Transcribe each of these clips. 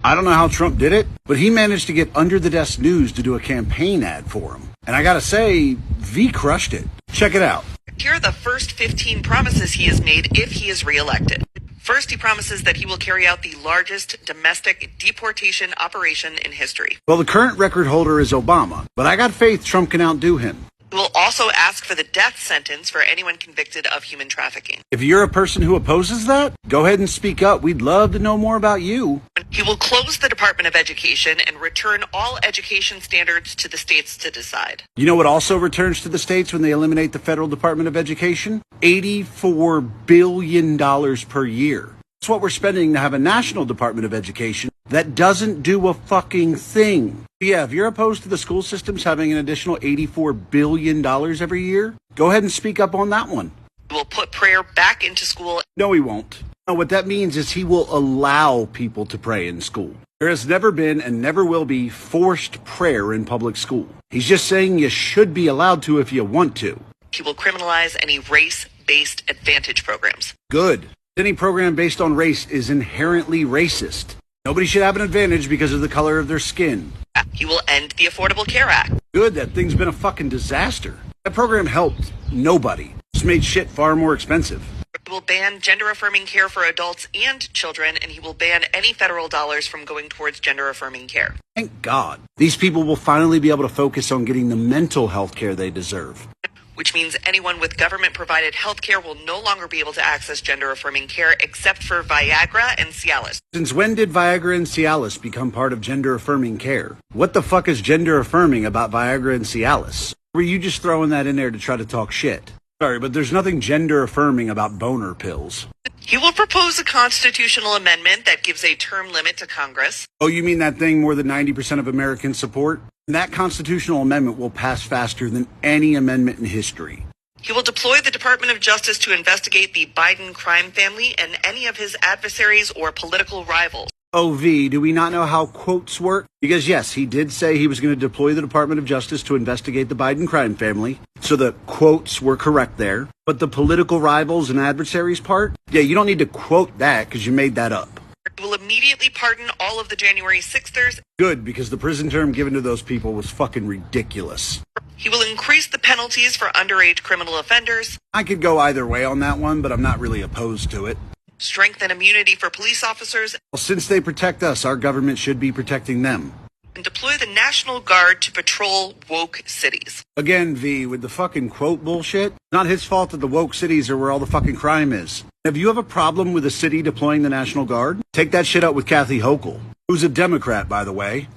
I don't know how Trump did it, but he managed to get Under the Desk News to do a campaign ad for him. And I gotta say, V crushed it. Check it out. Here are the first 15 promises he has made if he is reelected. First, he promises that he will carry out the largest domestic deportation operation in history. Well, the current record holder is Obama, but I got faith Trump can outdo him. He will also ask for the death sentence for anyone convicted of human trafficking. If you're a person who opposes that, go ahead and speak up. We'd love to know more about you. He will close the Department of Education and return all education standards to the states to decide. You know what also returns to the states when they eliminate the Federal Department of Education? $84 billion per year. That's what we're spending to have a National Department of Education that doesn't do a fucking thing. Yeah, if you're opposed to the school systems having an additional $84 billion every year, go ahead and speak up on that one. He will put prayer back into school. No, he won't. No, what that means is he will allow people to pray in school. There has never been and never will be forced prayer in public school. He's just saying you should be allowed to if you want to. He will criminalize any race-based advantage programs. Good. Any program based on race is inherently racist. Nobody should have an advantage because of the color of their skin. He will end the Affordable Care Act. Good, that thing's been a fucking disaster. That program helped nobody. It's made shit far more expensive. He will ban gender-affirming care for adults and children, and he will ban any federal dollars from going towards gender-affirming care. Thank God. These people will finally be able to focus on getting the mental health care they deserve. Which means anyone with government-provided health care will no longer be able to access gender-affirming care except for Viagra and Cialis. Since when did Viagra and Cialis become part of gender-affirming care? What the fuck is gender-affirming about Viagra and Cialis? Were you just throwing that in there to try to talk shit? Sorry, but there's nothing gender-affirming about boner pills. He will propose a constitutional amendment that gives a term limit to Congress. Oh, you mean that thing more than 90% of Americans support? That constitutional amendment will pass faster than any amendment in history. He will deploy the Department of Justice to investigate the Biden crime family and any of his adversaries or political rivals. Oh, V, do we not know how quotes work? Because yes, he did say he was going to deploy the Department of Justice to investigate the Biden crime family. So the quotes were correct there. But the political rivals and adversaries part? Yeah, you don't need to quote that because you made that up. He will immediately pardon all of the January 6thers. Good, because the prison term given to those people was fucking ridiculous. He will increase the penalties for underage criminal offenders. I could go either way on that one, but I'm not really opposed to it. Strengthen immunity for police officers. Well, since they protect us, our government should be protecting them. And deploy the National Guard to patrol woke cities. Again, V, with the fucking quote bullshit, not his fault that the woke cities are where all the fucking crime is. If you have a problem with a city deploying the National Guard, take that shit out with Kathy Hochul, who's a Democrat, by the way.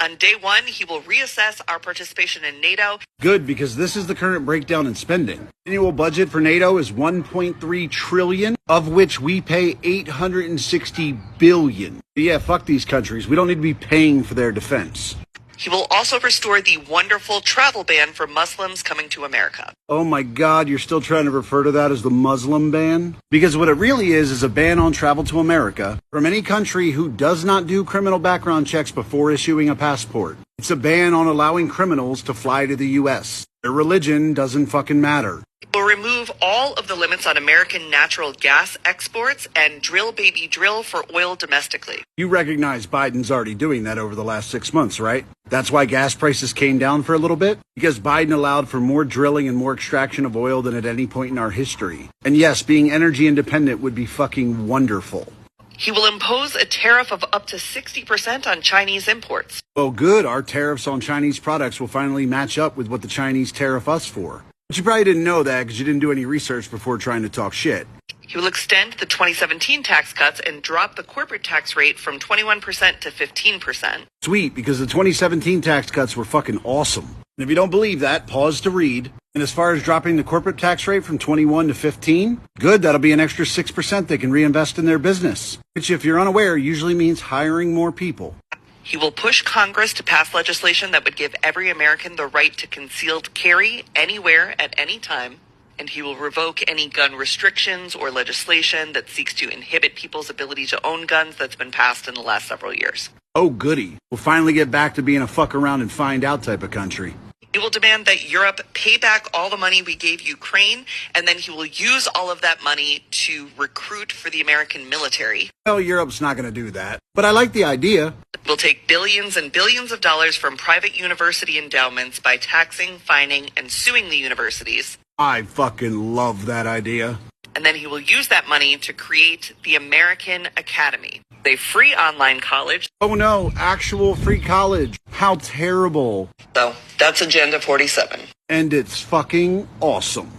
On day one, he will reassess our participation in NATO. Good, because this is the current breakdown in spending. Annual budget for NATO is $1.3 trillion, of which we pay $860 billion. Yeah, fuck these countries. We don't need to be paying for their defense. He will also restore the wonderful travel ban for Muslims coming to America. Oh my God, you're still trying to refer to that as the Muslim ban? Because what it really is a ban on travel to America from any country who does not do criminal background checks before issuing a passport. It's a ban on allowing criminals to fly to the U.S. Their religion doesn't fucking matter. He will remove all of the limits on American natural gas exports and drill baby drill for oil domestically. You recognize Biden's already doing that over the last 6 months, right? That's why gas prices came down for a little bit? Because Biden allowed for more drilling and more extraction of oil than at any point in our history. And yes, being energy independent would be fucking wonderful. He will impose a tariff of up to 60% on Chinese imports. Oh, good. Our tariffs on Chinese products will finally match up with what the Chinese tariff us for. But you probably didn't know that because you didn't do any research before trying to talk shit. He will extend the 2017 tax cuts and drop the corporate tax rate from 21% to 15%. Sweet, because the 2017 tax cuts were fucking awesome. And if you don't believe that, pause to read. And as far as dropping the corporate tax rate from 21 to 15, good, that'll be an extra 6% they can reinvest in their business. Which, if you're unaware, usually means hiring more people. He will push Congress to pass legislation that would give every American the right to concealed carry anywhere at any time. And he will revoke any gun restrictions or legislation that seeks to inhibit people's ability to own guns that's been passed in the last several years. Oh, goody. We'll finally get back to being a fuck around and find out type of country. He will demand that Europe pay back all the money we gave Ukraine, and then he will use all of that money to recruit for the American military. Well, Europe's not going to do that, but I like the idea. We'll take billions and billions of dollars from private university endowments by taxing, fining, and suing the universities. I fucking love that idea. And then he will use that money to create the American Academy, a free online college. Oh no, actual free college. How terrible. So that's Agenda 47. And it's fucking awesome.